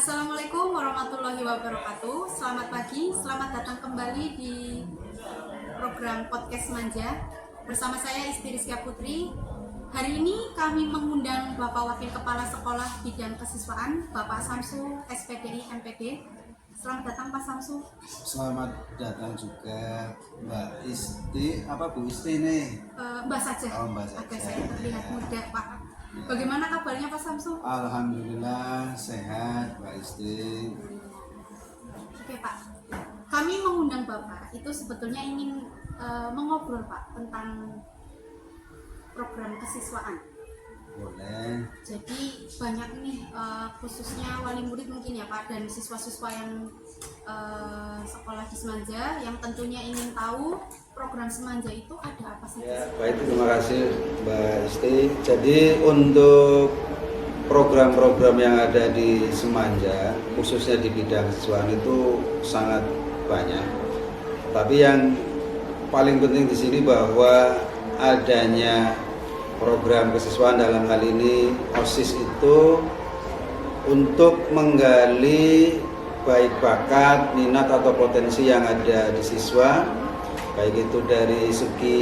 Assalamualaikum warahmatullahi wabarakatuh. Selamat pagi, selamat datang kembali di program Podcast Manja bersama saya Isti Rizkia Putri. Hari ini kami mengundang Bapak Wakil Kepala Sekolah Bidang Kesiswaan, Bapak Samsu, SPDI MPD. Selamat datang Pak Samsu. Selamat datang juga Mbak Isti, Bu Isti nih? Mbak saja. Oh, Mbak saja. Agar saya terlihat muda Pak. Bagaimana kabarnya Pak Samsu? Alhamdulillah sehat Mbak Isti. Oke Pak, kami mengundang Bapak itu sebetulnya ingin mengobrol Pak tentang program kesiswaan. Boleh. Jadi banyak nih khususnya wali murid mungkin ya Pak dan siswa-siswa yang sekolah di Semanja yang tentunya ingin tahu program Semanja itu ada apa saja. Ya, baik, terima kasih Mbak Isti. Jadi untuk program-program yang ada di Semanja, khususnya di bidang kesiswaan itu sangat banyak. Tapi yang paling penting di sini bahwa adanya program kesiswaan dalam hal ini OSIS itu untuk menggali baik bakat, minat atau potensi yang ada di siswa, baik itu dari segi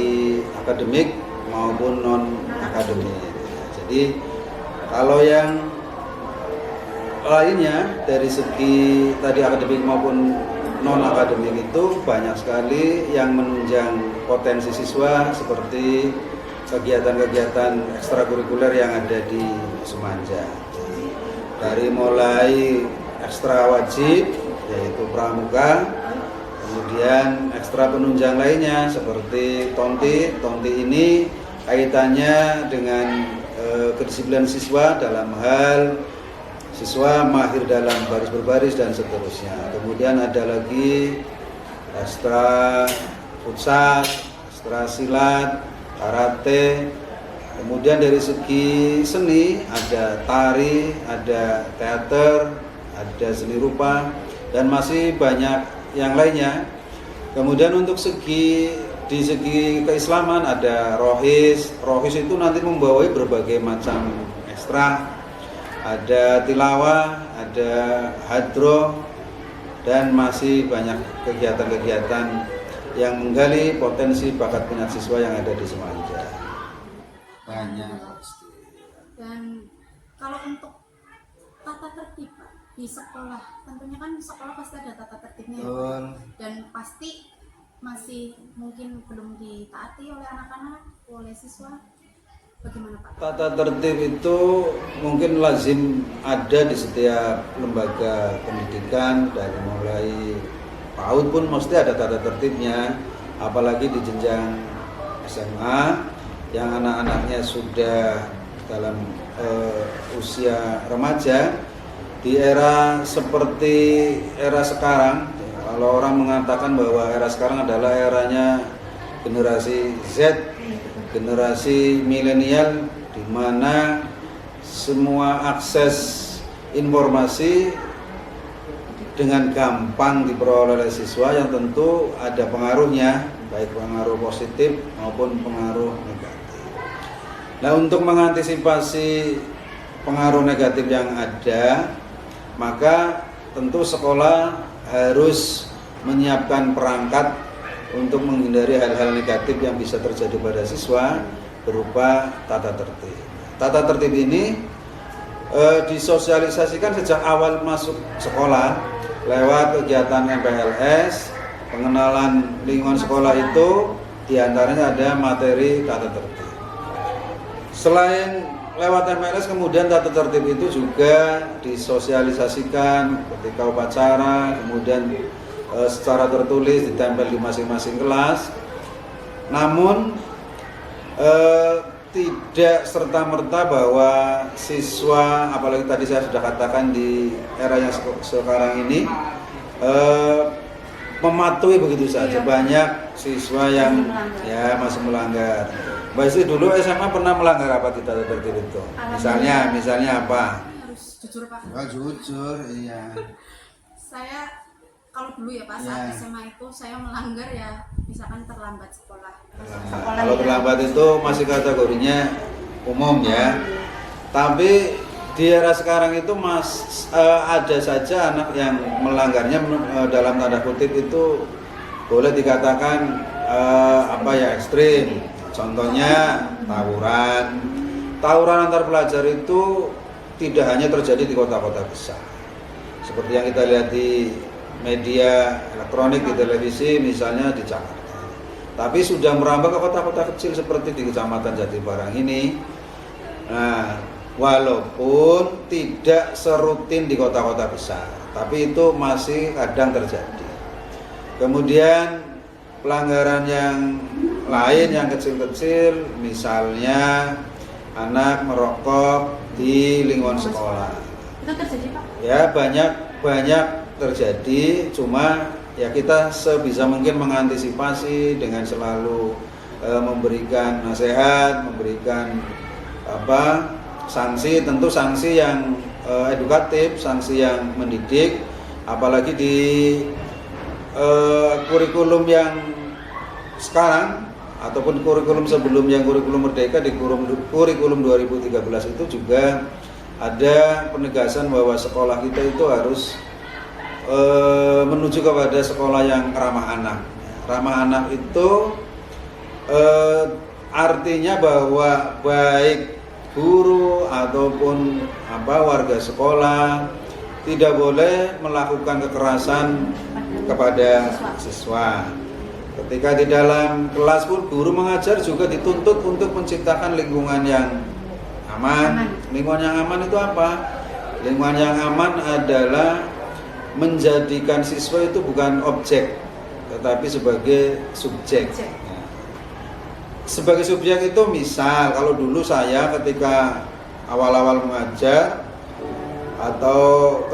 akademik maupun non akademik. Jadi kalau yang lainnya dari segi tadi akademik maupun non akademik itu banyak sekali yang menunjang potensi siswa seperti kegiatan-kegiatan ekstrakurikuler yang ada di Semanja. Dari mulai ekstra wajib yaitu pramuka, kemudian ekstra penunjang lainnya seperti tonti. Tonti ini kaitannya dengan kedisiplinan siswa dalam hal siswa mahir dalam baris berbaris dan seterusnya. Kemudian ada lagi ekstra futsal, ekstra silat, karate. Kemudian dari segi seni ada tari, ada teater, ada seni rupa, dan masih banyak yang lainnya. Kemudian untuk di segi keislaman ada rohis. Rohis itu nanti membawa berbagai macam ekstra. Ada tilawah, ada hadroh, dan masih banyak kegiatan-kegiatan yang menggali potensi bakat minat siswa yang ada di Semanja. Banyak. Dan kalau untuk tata tertib Pak, di sekolah, tentunya kan sekolah pasti ada tata tertibnya ya, Pak. Dan pasti masih mungkin belum ditaati oleh anak-anak, oleh siswa. Bagaimana Pak? Tata tertib itu mungkin lazim ada di setiap lembaga pendidikan, dari mulai PAUD pun mesti ada tata tertibnya, apalagi di jenjang SMA yang anak-anaknya sudah dalam usia remaja. Di era seperti era sekarang, kalau orang mengatakan bahwa era sekarang adalah eranya generasi Z, generasi milenial, di mana semua akses informasi dengan gampang diperoleh oleh siswa, yang tentu ada pengaruhnya, baik pengaruh positif maupun pengaruh negatif. Nah, untuk mengantisipasi pengaruh negatif yang ada, maka tentu sekolah harus menyiapkan perangkat untuk menghindari hal-hal negatif yang bisa terjadi pada siswa berupa tata tertib. Tata tertib ini disosialisasikan sejak awal masuk sekolah lewat kegiatan MPLS, pengenalan lingkungan sekolah itu diantaranya ada materi tata tertib. Selain lewat MPLS, kemudian tata tertib itu juga disosialisasikan ketika upacara, kemudian secara tertulis ditempel di masing-masing kelas. Namun tidak serta-merta bahwa siswa, apalagi tadi saya sudah katakan di era yang sekarang ini, mematuhi begitu saja. Banyak siswa yang masih melanggar. Mbak Isti dulu SMA pernah melanggar apa di tata tertib itu? Misalnya apa? Harus jujur Pak. Oh, jujur, iya. Saya kalau dulu ya Pak, saat SMA itu saya melanggar ya, misalkan terlambat sekolah. Kalau terlambat itu masih kategorinya umum ya. Tapi di era sekarang itu ada saja anak yang melanggarnya dalam tanda kutip itu boleh dikatakan ekstrim. Contohnya tawuran antar pelajar itu tidak hanya terjadi di kota-kota besar seperti yang kita lihat di media elektronik, di televisi misalnya di Jakarta, tapi sudah merambah ke kota-kota kecil seperti di Kecamatan Jatibarang ini. Nah, walaupun tidak serutin di kota-kota besar, tapi itu masih kadang terjadi. Kemudian pelanggaran yang lain yang kecil-kecil, misalnya anak merokok di lingkungan sekolah. Itu terjadi, Pak? Ya, banyak terjadi, cuma ya kita sebisa mungkin mengantisipasi dengan selalu memberikan nasihat, memberikan sanksi, tentu sanksi yang edukatif, sanksi yang mendidik, apalagi di kurikulum yang sekarang ataupun kurikulum sebelum yang kurikulum Merdeka, di kurikulum 2013 itu juga ada penegasan bahwa sekolah kita itu harus menuju kepada sekolah yang ramah anak. Ramah anak itu artinya bahwa baik guru ataupun warga sekolah tidak boleh melakukan kekerasan kepada siswa. Ketika di dalam kelas pun guru mengajar juga dituntut untuk menciptakan lingkungan yang aman. Lingkungan yang aman itu apa? Lingkungan yang aman adalah menjadikan siswa itu bukan objek, tetapi sebagai subjek. Sebagai subjek itu misal kalau dulu saya ketika awal-awal mengajar atau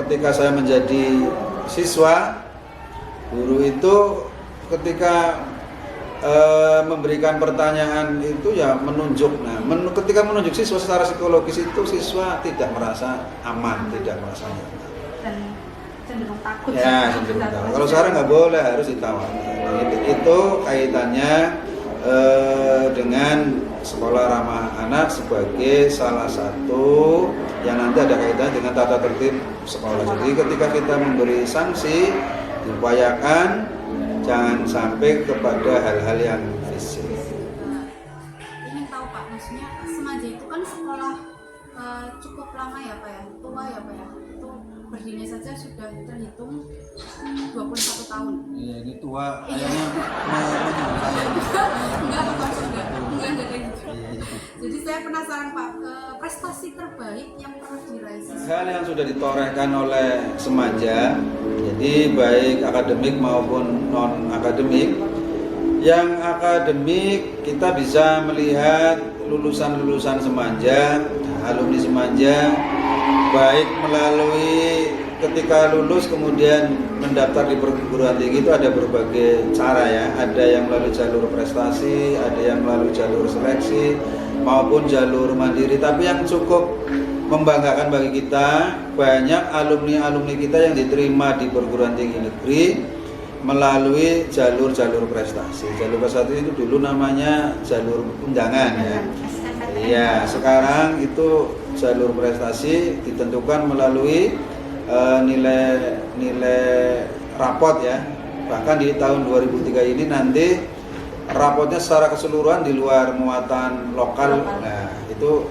ketika saya menjadi siswa, guru itu ketika memberikan pertanyaan itu ya menunjuk. Ketika menunjuk siswa secara psikologis itu siswa tidak merasa aman, tidak merasa nyaman. Dan cenderung takut. Ya, cenderung takut. Kalau sekarang nggak boleh, harus ditawar. Itu kaitannya dengan sekolah ramah anak sebagai salah satu yang nanti ada kaitannya dengan tata tertib sekolah. Jadi ketika kita memberi sanksi, diupayakan jangan sampai kepada hal-hal yang fisik. Ingin tahu Pak, maksudnya Semaja itu kan sekolah cukup lama ya Pak ya, tua ya Pak ya, itu berdirinya saja sudah terhitung 21 tahun. Iya, ini tua. Iya. Enggak kayak gitu. Jadi saya penasaran Pak, prestasi terbaik yang pernah diraih siswa. Hal yang sudah ditorehkan oleh Semaja, jadi baik akademik maupun non akademik. Yang akademik kita bisa melihat lulusan-lulusan Semaja, alumni Semaja, baik melalui ketika lulus kemudian mendaftar di perguruan tinggi itu ada berbagai cara ya. Ada yang melalui jalur prestasi, ada yang melalui jalur seleksi maupun jalur mandiri. Tapi yang cukup membanggakan bagi kita, banyak alumni-alumni kita yang diterima di perguruan tinggi negeri melalui jalur-jalur prestasi. Jalur prestasi itu dulu namanya jalur undangan ya. Iya, sekarang itu jalur prestasi ditentukan melalui nilai rapot ya. Bahkan di tahun 2003 ini nanti rapotnya secara keseluruhan di luar muatan lokal. Nah, itu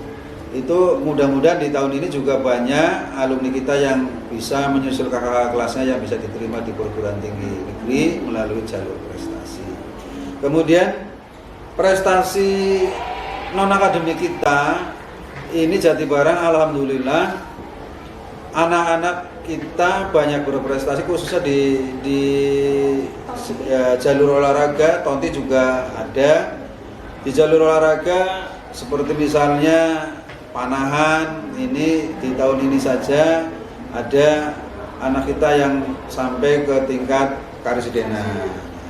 mudah-mudahan di tahun ini juga banyak alumni kita yang bisa menyusul kakak kelasnya yang bisa diterima di perguruan tinggi negeri melalui jalur prestasi. Kemudian prestasi non akademik kita ini Jatibarang alhamdulillah anak-anak kita banyak berprestasi khususnya di jalur olahraga. Tonti juga ada di jalur olahraga seperti misalnya panahan. Ini di tahun ini saja ada anak kita yang sampai ke tingkat Karsidena.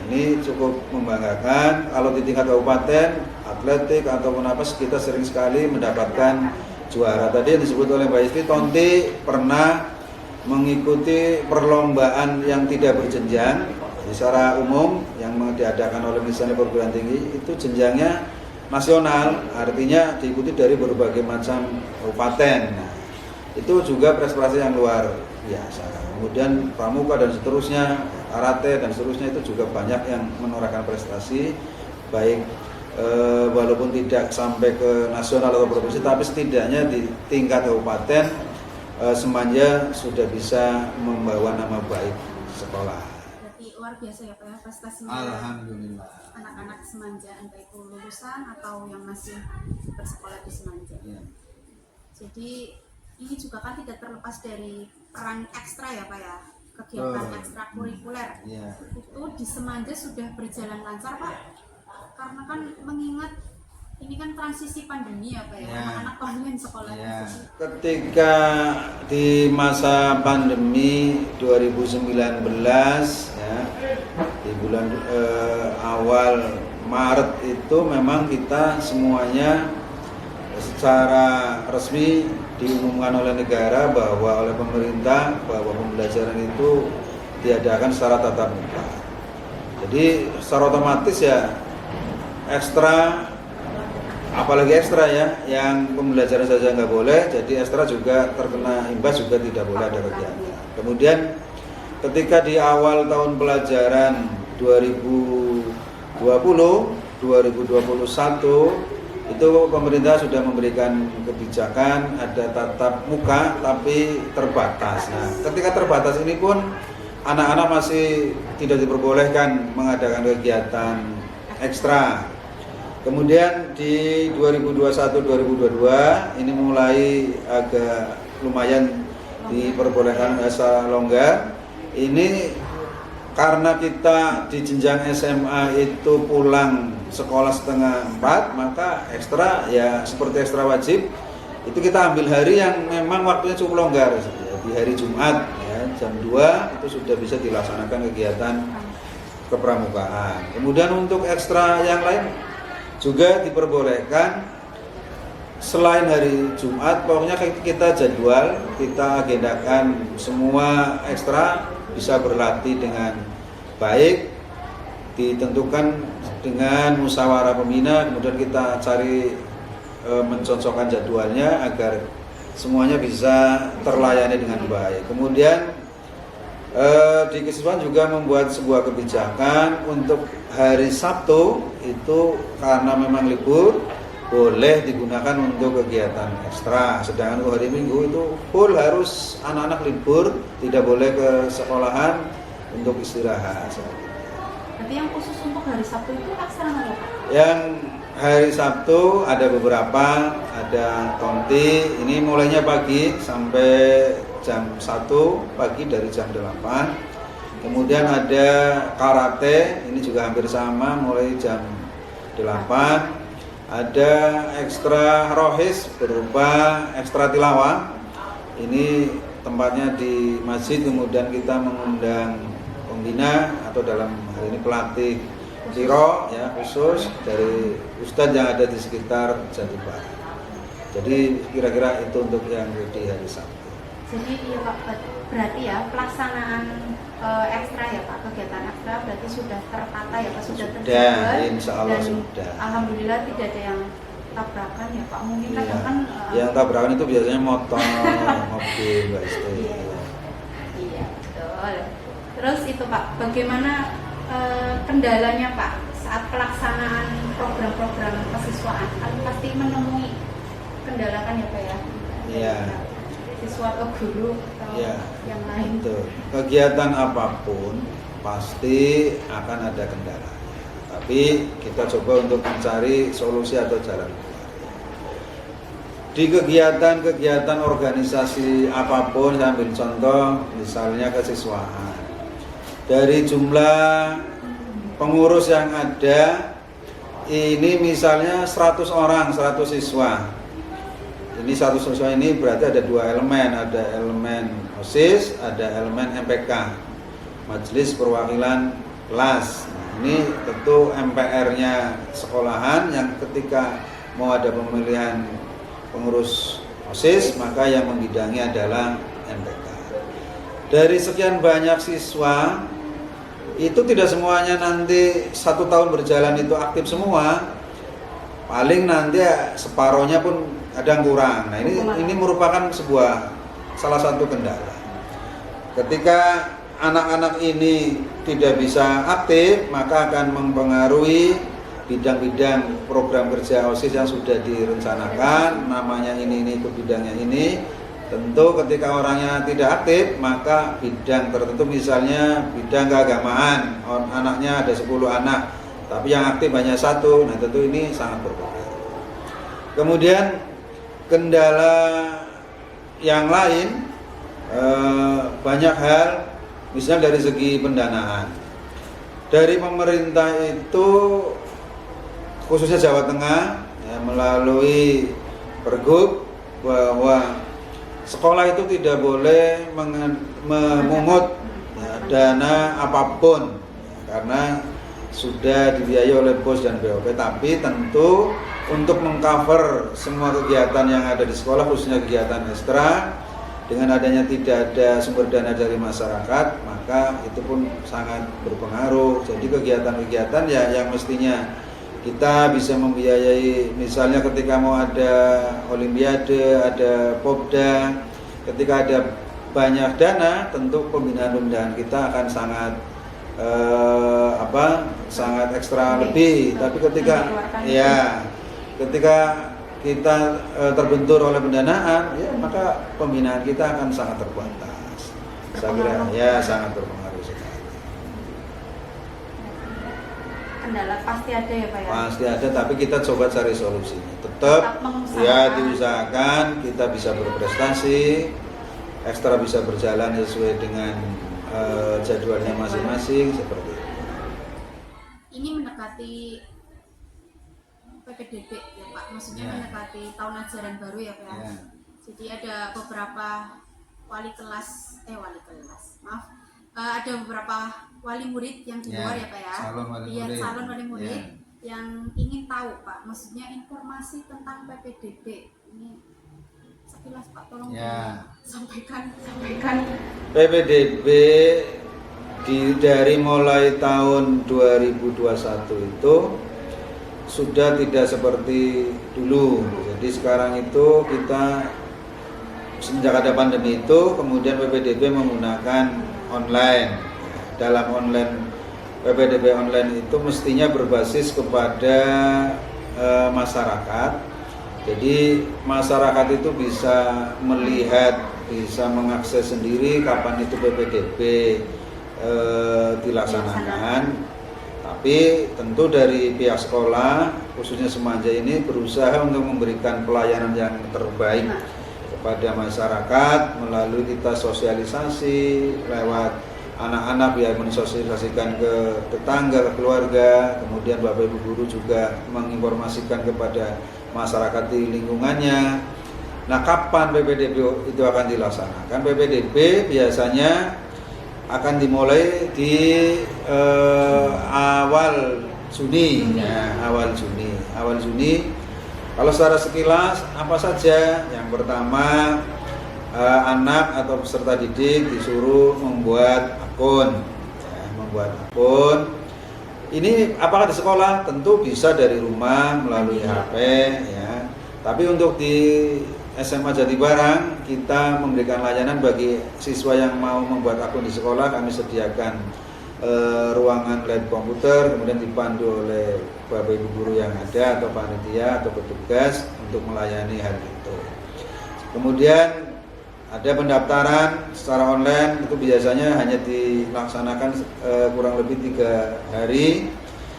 Ini cukup membanggakan. Kalau di tingkat kabupaten atletik ataupun apa kita sering sekali mendapatkan juara. Tadi yang disebut oleh Mbak Isti, Tonti pernah mengikuti perlombaan yang tidak berjenjang secara umum yang diadakan oleh misalnya perguruan tinggi, itu jenjangnya nasional, artinya diikuti dari berbagai macam kabupaten. Nah, itu juga prestasi yang luar biasa. Kemudian pramuka dan seterusnya, karate dan seterusnya itu juga banyak yang menorehkan prestasi, baik walaupun tidak sampai ke nasional atau provinsi, tapi setidaknya di tingkat kabupaten Semanja sudah bisa membawa nama baik sekolah. Berarti luar biasa ya Pak ya prestasinya. Alhamdulillah. Anak-anak Semanja, entah itu lulusan atau yang masih bersekolah di Semanja. Ya. Jadi ini juga kan tidak terlepas dari peran ekstra ya Pak ya, kegiatan ekstrakurikuler. Ya. Itu di Semanja sudah berjalan lancar Pak, karena kan mengingat ini kan transisi pandemi ya Pak ya, anak-anak online sekolah. Ya. Ketika di masa pandemi 2019 ya, di bulan awal Maret itu memang kita semuanya secara resmi diumumkan oleh negara bahwa oleh pemerintah bahwa pembelajaran itu diadakan secara tatap muka. Jadi secara otomatis ya ekstra, apalagi ekstra ya, yang pembelajaran saja nggak boleh, jadi ekstra juga terkena imbas, juga tidak boleh ada kegiatan. Kemudian ketika di awal tahun pelajaran 2020-2021 itu pemerintah sudah memberikan kebijakan ada tatap muka tapi terbatas. Nah, ketika terbatas ini pun anak-anak masih tidak diperbolehkan mengadakan kegiatan ekstra. Kemudian di 2021-2022 ini mulai agak lumayan diperbolehkan asa longgar. Ini karena kita di jenjang SMA itu pulang sekolah setengah 4, maka ekstra ya seperti ekstra wajib itu kita ambil hari yang memang waktunya cukup longgar, di hari Jumat ya, jam 2 itu sudah bisa dilaksanakan kegiatan kepramukaan. Kemudian untuk ekstra yang lain juga diperbolehkan selain hari Jumat, pokoknya kita jadwal, kita agendakan semua ekstra bisa berlatih dengan baik, ditentukan dengan musyawarah pembina, kemudian kita cari mencocokkan jadwalnya agar semuanya bisa terlayani dengan baik. Kemudian di kesiswaan juga membuat sebuah kebijakan untuk hari Sabtu itu karena memang libur boleh digunakan untuk kegiatan ekstra, sedangkan hari Minggu itu full harus anak-anak libur, tidak boleh ke sekolahan untuk istirahat. Nanti yang khusus untuk hari Sabtu itu ekstra nggak Pak? Yang hari Sabtu ada beberapa, ada tonti, ini mulainya pagi sampai jam 1 pagi dari jam 8. Kemudian ada karate, ini juga hampir sama mulai jam 8. Ada ekstra rohis berupa ekstra tilawah. Ini tempatnya di masjid, kemudian kita mengundang pembina atau dalam hal ini pelatih Tiro ya khusus dari ustadz yang ada di sekitar Jatibarat. Jadi kira-kira itu untuk yang di hari Sabtu. Jadi ya Pak, berarti ya pelaksanaan ekstra ya Pak, kegiatan ekstra berarti sudah tertata ya Pak, sudah terjadwal. Insya Allah dan sudah. Alhamdulillah tidak ada yang tabrakan ya Pak. Mungkin Iya. kadang kan Yang tabrakan itu biasanya motor, mobil, Mbak Isti. Iya betul. Terus itu Pak, bagaimana kendalanya Pak saat pelaksanaan program-program kesiswaan? Kan pasti menemui kendala kan ya Pak ya? Iya. Siswa atau guru atau Ya, yang lain. betul. Kegiatan apapun pasti akan ada kendala. Tapi kita coba untuk mencari solusi atau jalan keluar. Di kegiatan-kegiatan organisasi apapun, saya ambil contoh misalnya kesiswaan. Dari jumlah pengurus yang ada, ini misalnya 100 orang, 100 siswa. Ini 100 siswa ini berarti ada 2 elemen, ada elemen OSIS, ada elemen MPK, Majelis Perwakilan Kelas. Nah, ini tentu MPR-nya sekolahan yang ketika mau ada pemilihan pengurus OSIS, maka yang membidangi adalah MPK. Dari sekian banyak siswa, itu tidak semuanya nanti 1 tahun berjalan itu aktif semua. Paling nanti separohnya pun ada yang kurang. Nah ini merupakan sebuah salah satu kendala. Ketika anak-anak ini tidak bisa aktif, maka akan mempengaruhi bidang-bidang program kerja OSIS yang sudah direncanakan, namanya ini ikut bidangnya ini. Tentu ketika orangnya tidak aktif, maka bidang tertentu, misalnya bidang keagamaan, anaknya ada 10 anak, tapi yang aktif hanya 1, nah tentu ini sangat berpengaruh. Kemudian kendala yang lain, banyak hal, misalnya dari segi pendanaan. Dari pemerintah itu, khususnya Jawa Tengah, ya, melalui Pergub, bahwa sekolah itu tidak boleh memungut ya, dana apapun ya, karena sudah dibiayai oleh BOS dan BOP, tapi tentu untuk mengcover semua kegiatan yang ada di sekolah, khususnya kegiatan ekstra, dengan adanya tidak ada sumber dana dari masyarakat, maka itu pun sangat berpengaruh. Jadi kegiatan-kegiatan ya yang mestinya kita bisa membiayai, misalnya ketika mau ada olimpiade, ada popda, ketika ada banyak dana, tentu pembinaan kita akan sangat sangat ekstra lebih. Tapi ketika kita terbentur oleh pendanaan, ya maka pembinaan kita akan sangat terbatas. Saya kira ya sangat berpengaruh sekali. Kendala pasti ada ya Pak ya? Pasti ada, tapi kita coba cari solusinya. Tetap ya diusahakan kita bisa berprestasi, ekstra bisa berjalan sesuai dengan jadwalnya masing-masing seperti itu. Ini mendekati PPDB ya Pak, maksudnya mendekati tahun ajaran baru ya Pak. Ya. Jadi ada beberapa ada beberapa wali murid yang di luar ya Pak ya, calon wali murid yang ingin tahu Pak, maksudnya informasi tentang PPDB ini sekilas Pak, tolong sampaikan. PPDB dari mulai tahun 2021 itu sudah tidak seperti dulu. Jadi sekarang itu kita sejak ada pandemi itu, kemudian PPDB menggunakan online. Dalam PPDB online itu mestinya berbasis kepada masyarakat. Jadi masyarakat itu bisa melihat, bisa mengakses sendiri kapan itu PPDB dilaksanakan. Tapi tentu dari pihak sekolah, khususnya Semanja ini berusaha untuk memberikan pelayanan yang terbaik kepada masyarakat melalui kita sosialisasi lewat anak-anak, ya mensosialisasikan ke tetangga, ke keluarga, kemudian Bapak Ibu guru juga menginformasikan kepada masyarakat di lingkungannya. Nah, kapan PPDB itu akan dilaksanakan? PPDB biasanya akan dimulai di awal Juni, awal Juni. Kalau secara sekilas apa saja? Yang pertama, anak atau peserta didik disuruh membuat akun. Ini apakah di sekolah? Tentu bisa dari rumah melalui HP ya. Tapi untuk di SMA Jatibarang kita memberikan layanan bagi siswa yang mau membuat akun di sekolah. Kami sediakan ruangan lab komputer, kemudian dipandu oleh Bapak Ibu guru yang ada atau panitia atau petugas untuk melayani hal itu. Kemudian ada pendaftaran secara online, itu biasanya hanya dilaksanakan kurang lebih 3 hari.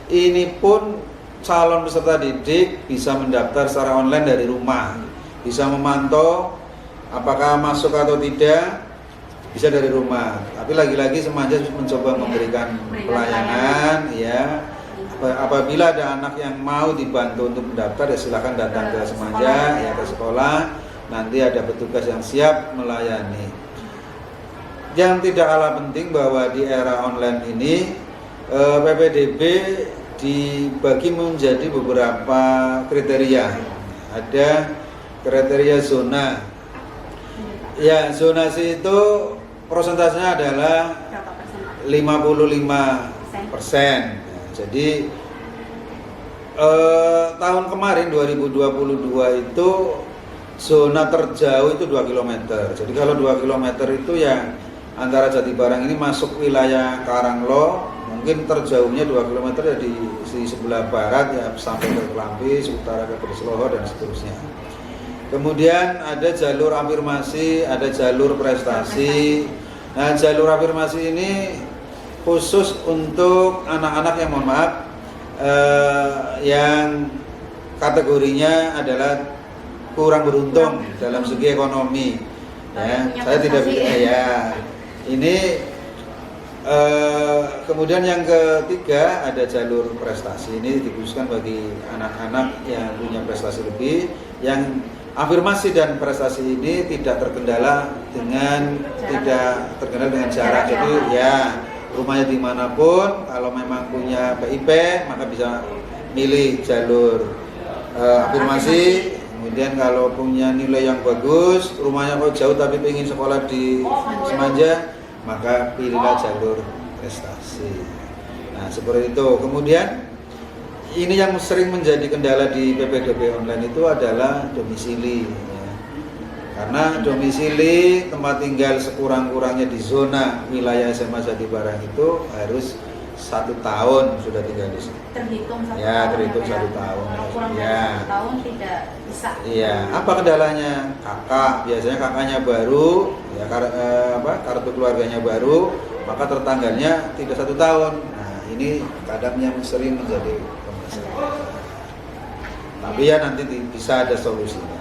Ini pun calon peserta didik bisa mendaftar secara online dari rumah, bisa memantau apakah masuk atau tidak, bisa dari rumah. Tapi lagi-lagi Semanja mencoba memberikan pelayanan ya. Apabila ada anak yang mau dibantu untuk mendaftar, ya silakan datang ke Semanja ya, ke sekolah. Nanti ada petugas yang siap melayani. Yang tidak kalah penting bahwa di era online ini PPDB dibagi menjadi beberapa kriteria. Ada kriteria zona. Ya, zonasi itu persentasenya adalah 55%. Jadi tahun kemarin 2022 itu zona terjauh itu 2 km. Jadi kalau 2 km itu ya antara Jatibarang ini masuk wilayah Karanglo, mungkin terjauhnya 2 km ya di sebelah barat ya sampai ke Kelampis, utara ke Bersloho dan seterusnya. Kemudian ada jalur afirmasi, ada jalur prestasi. Nah, jalur afirmasi ini khusus untuk anak-anak yang mohon maaf yang kategorinya adalah kurang beruntung dalam segi ekonomi. Ya, saya tidak bisa ya. Ini kemudian yang ketiga ada jalur prestasi. Ini dikhususkan bagi anak-anak yang punya prestasi lebih, yang afirmasi dan prestasi ini tidak terkendala dengan jarak. Jadi ya rumahnya dimanapun, kalau memang punya PIP maka bisa milih jalur afirmasi. Kemudian kalau punya nilai yang bagus, rumahnya kok jauh tapi ingin sekolah di Semanja, maka pilihlah jalur prestasi. Nah seperti itu. Kemudian ini yang sering menjadi kendala di PPDB online itu adalah domisili ya. Karena domisili tempat tinggal sekurang-kurangnya di zona wilayah SMA Jatibarang itu harus 1 tahun sudah tinggal di sini. Terhitung 1 tahun. Ya, terhitung 1 tahun. Kalau kurang dari 1 tahun tidak bisa. Iya, apa kendalanya? Kakak, biasanya kakaknya baru, ya kartu keluarganya baru, maka tertanggalnya tidak 1 tahun. Nah, ini kadang yang sering menjadi permasalahan. Tapi ya nanti bisa ada solusinya.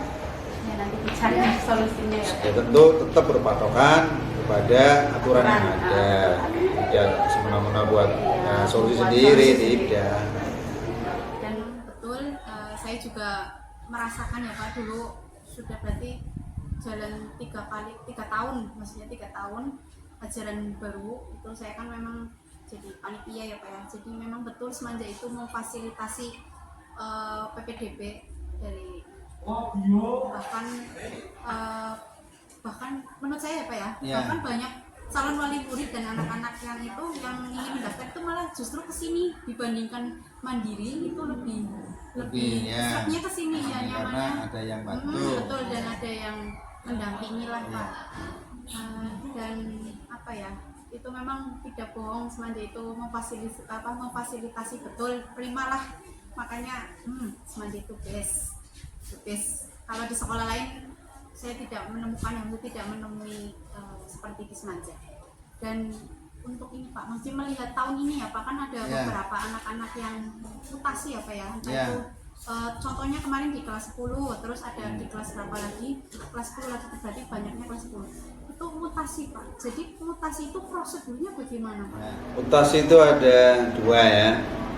Ya nanti dicari solusinya ya. Ya tentu tetap berpatokan kepada aturan yang ada. Tidak semena-mena buat solusi sendiri, tidak. Dan betul, saya juga merasakan ya Pak, dulu sudah berarti jalan 3 tahun, maksudnya 3 tahun ajaran baru itu saya kan memang jadi panitia ya Pak ya. Jadi memang betul Semanja itu memfasilitasi PPDB dari bahkan menurut saya ya Pak ya, bahkan banyak calon wali murid dan anak-anak yang ingin mendaftar itu malah justru kesini dibandingkan mandiri, itu lebih ya. kesetnya kesini ya, nyamannya karena ada yang bantu. Betul, dan ada yang mendampingi lah Pak. Dan apa ya, itu memang tidak bohong, Semanja itu memfasilitasi betul, terimalah. Makanya Semanja itu best. Kalau di sekolah lain saya tidak menemui seperti di Semanja. Dan untuk ini Pak, mesti melihat tahun ini ya Pak, kan ada beberapa anak-anak yang mutasi ya Pak ya. Itu contohnya kemarin di kelas 10, terus ada di kelas berapa lagi, kelas 10 lagi, berarti banyaknya kelas 10. Itu mutasi Pak. Jadi mutasi itu prosedurnya bagaimana Pak? Mutasi itu ada 2 ya.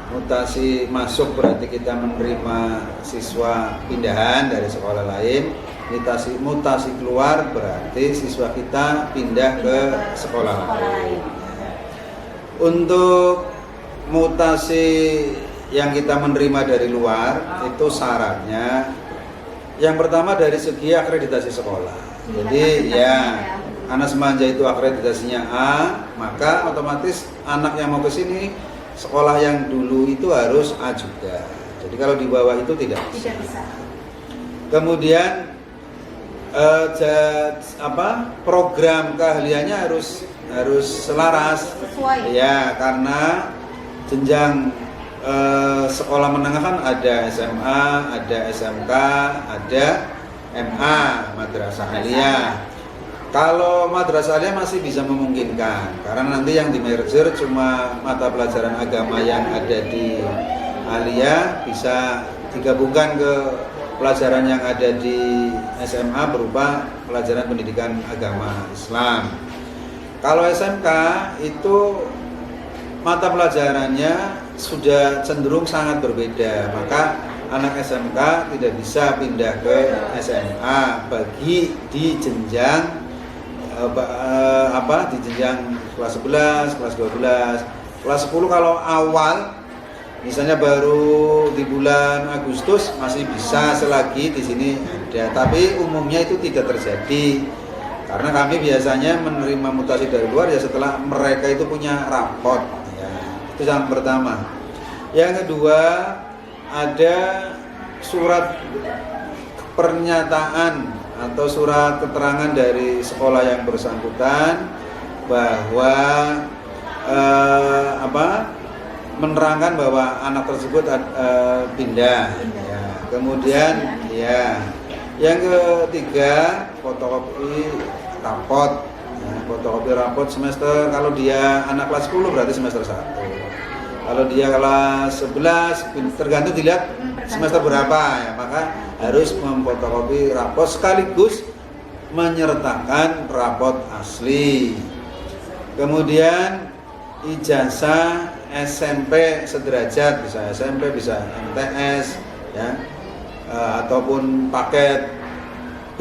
Mutasi masuk berarti kita menerima siswa pindahan dari sekolah lain. Mutasi keluar berarti siswa kita pindah ke sekolah lain. Untuk mutasi yang kita menerima dari luar itu syaratnya yang pertama dari segi akreditasi sekolah. Jadi ya anak Semanja itu akreditasinya A, maka otomatis anak yang mau ke sini sekolah yang dulu itu harus A juga. Jadi kalau di bawah itu tidak bisa. Kemudian program keahliannya harus selaras. Sesuai. Ya, karena jenjang sekolah menengah kan ada SMA, ada SMK, ada MA, Madrasah Aliyah. Kalau Madrasah Aliyah masih bisa memungkinkan, karena nanti yang di merger cuma mata pelajaran agama yang ada di Aliyah bisa digabungkan ke pelajaran yang ada di SMA berupa pelajaran pendidikan agama Islam. Kalau SMK itu mata pelajarannya sudah cenderung sangat berbeda, maka anak SMK tidak bisa pindah ke SMA bagi di jenjang di jenjang kelas 11, kelas 12, kelas 10 kalau awal misalnya baru di bulan Agustus masih bisa selagi di sini ada, tapi umumnya itu tidak terjadi karena kami biasanya menerima mutasi dari luar ya setelah mereka itu punya raport ya. Itu yang pertama. Yang kedua ada surat pernyataan atau surat keterangan dari sekolah yang bersangkutan bahwa menerangkan bahwa anak tersebut pindah. Ya. Kemudian ya, yang ketiga fotokopi rapot. Ya, fotokopi rapot semester, kalau dia anak kelas 10 berarti semester 1. Kalau dia kelas 11 tergantung dilihat semester berapa ya, maka harus memfotokopi rapot sekaligus menyertakan rapot asli. Kemudian ijazah SMP sederajat, bisa SMP, bisa MTS ya, ataupun paket B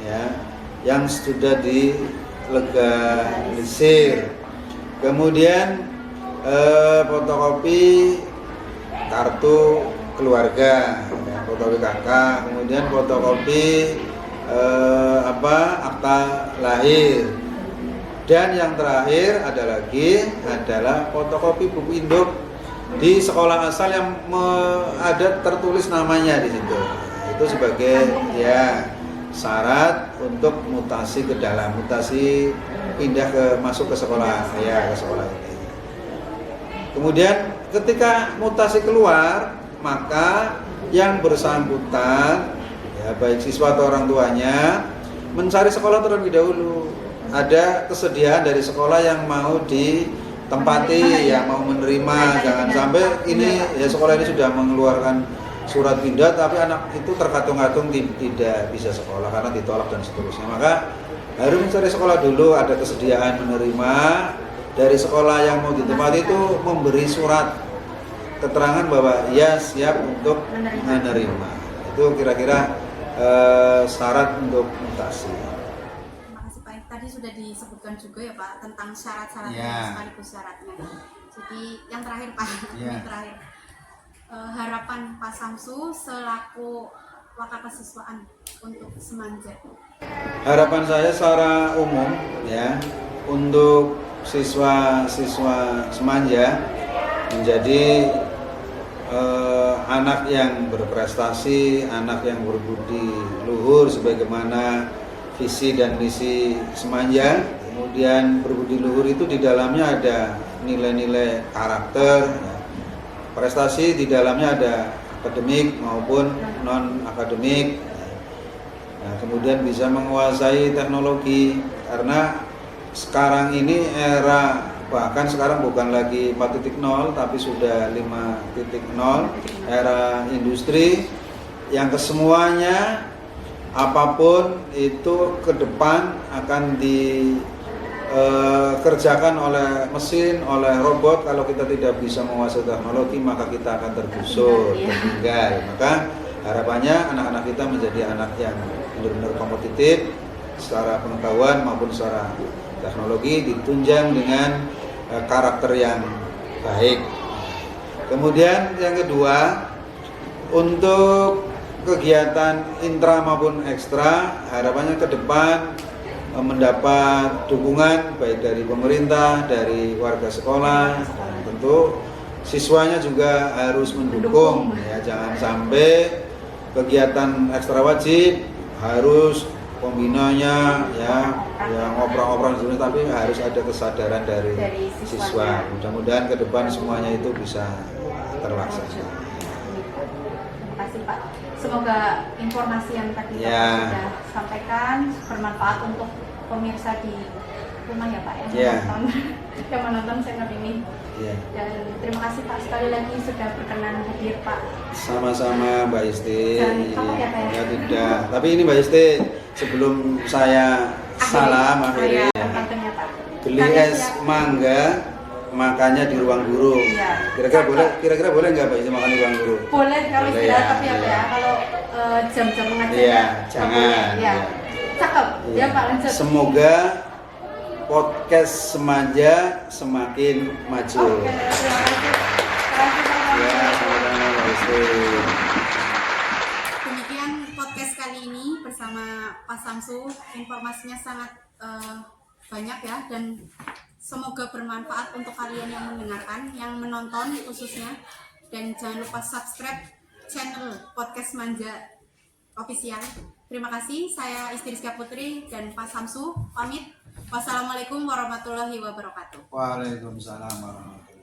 ya, yang sudah dilegalisir. Kemudian fotokopi kartu keluarga, ya, fotokopi kakak, kemudian fotokopi akta lahir, dan yang terakhir adalah fotokopi buku induk di sekolah asal yang ada tertulis namanya di situ. Itu sebagai ya syarat untuk mutasi ke dalam, mutasi pindah masuk ke sekolah ya, ke sekolah ini. Kemudian ketika mutasi keluar, maka yang bersangkutan ya, baik siswa atau orang tuanya mencari sekolah terlebih dahulu. Ada kesediaan dari sekolah yang mau ditempati, yang mau menerima. Jangan sampai ini ya, sekolah ini sudah mengeluarkan surat pindah tapi anak itu terkatung-katung tidak bisa sekolah karena ditolak dan seterusnya. Maka harus mencari sekolah dulu, ada kesediaan menerima. Dari sekolah yang mau ditempati itu memberi surat keterangan bahwa ia siap untuk menerima. Itu kira-kira syarat untuk mutasi. Terima kasih Pak. Tadi sudah disebutkan juga ya Pak tentang syarat-syaratnya sekaligus syaratnya. Jadi yang terakhir Pak, yang terakhir harapan Pak Samsu selaku wakil kesiswaan untuk Semanja. Harapan saya secara umum ya, untuk siswa-siswa Semanja menjadi anak yang berprestasi, anak yang berbudi luhur sebagaimana visi dan misi Semanja. Kemudian berbudi luhur itu di dalamnya ada nilai-nilai karakter, prestasi di dalamnya ada akademik maupun non akademik. Nah, kemudian bisa menguasai teknologi, karena sekarang ini era, bahkan sekarang bukan lagi 4.0 tapi sudah 5.0, era industri yang kesemuanya apapun itu ke depan akan dikerjakan oleh mesin, oleh robot. Kalau kita tidak bisa menguasai teknologi maka kita akan tergusur, tertinggal. Maka harapannya anak-anak kita menjadi anak yang benar-benar kompetitif secara pengetahuan maupun secara teknologi, ditunjang dengan karakter yang baik. Kemudian yang kedua, untuk kegiatan intra maupun ekstra, harapannya ke depan mendapat dukungan baik dari pemerintah, dari warga sekolah, dan tentu siswanya juga harus mendukung ya. Jangan sampai kegiatan ekstra wajib harus pembinanya ya ngobrol-ngobrol dulu, tapi harus ada kesadaran dari siswa. Mudah-mudahan ke depan semuanya itu bisa terlaksana. Terima kasih Pak. Semoga informasi yang tadi Bapak sudah sampaikan bermanfaat untuk pemirsa di rumah ya Pak yang menonton channel ini. Dan terima kasih Pak sekali lagi sudah berkenan hadir Pak. Sama-sama Mbak Isti. Jangan ya Pak ya. Tidak. Tapi ini Mbak Isti, sebelum saya salam akhirnya beli es mangga, makannya di ruang guru. Kira-kira boleh nggak Mbak Isti makan di ruang guru? Boleh kalau istirahat, tapi apa ya kalau jam-jam mengajarnya jangan. Cakep ya Pak, lanjut. Semoga podcast Semanja semakin maju. Oke, terima kasih. Sama-sama Mbak Isti. Demikian podcast kali ini bersama Pak Samsu. Informasinya sangat banyak ya, dan semoga bermanfaat untuk kalian yang mendengarkan, yang menonton khususnya. Dan jangan lupa subscribe channel podcast Manja official. Terima kasih, saya Istri Rizka Putri dan Pak Samsu pamit. Wassalamualaikum warahmatullahi wabarakatuh. Waalaikumsalam warahmatullahi wabarakatuh.